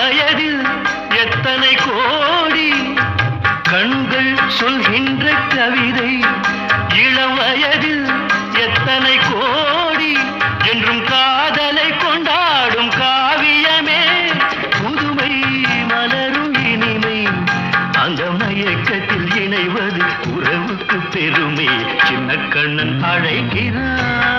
வயதில் எத்தனை கோடி கண்கள் சொல்கின்ற கவிதை இளம் வயதில் எத்தனை கோடி என்றும் காதலை கொண்டாடும் காவியமே புதுமை மலரும் இனிமை அந்த மயக்கத்தில் இணைவது உறவுக்கு பெருமை சின்ன கண்ணன் அழைக்கிறான்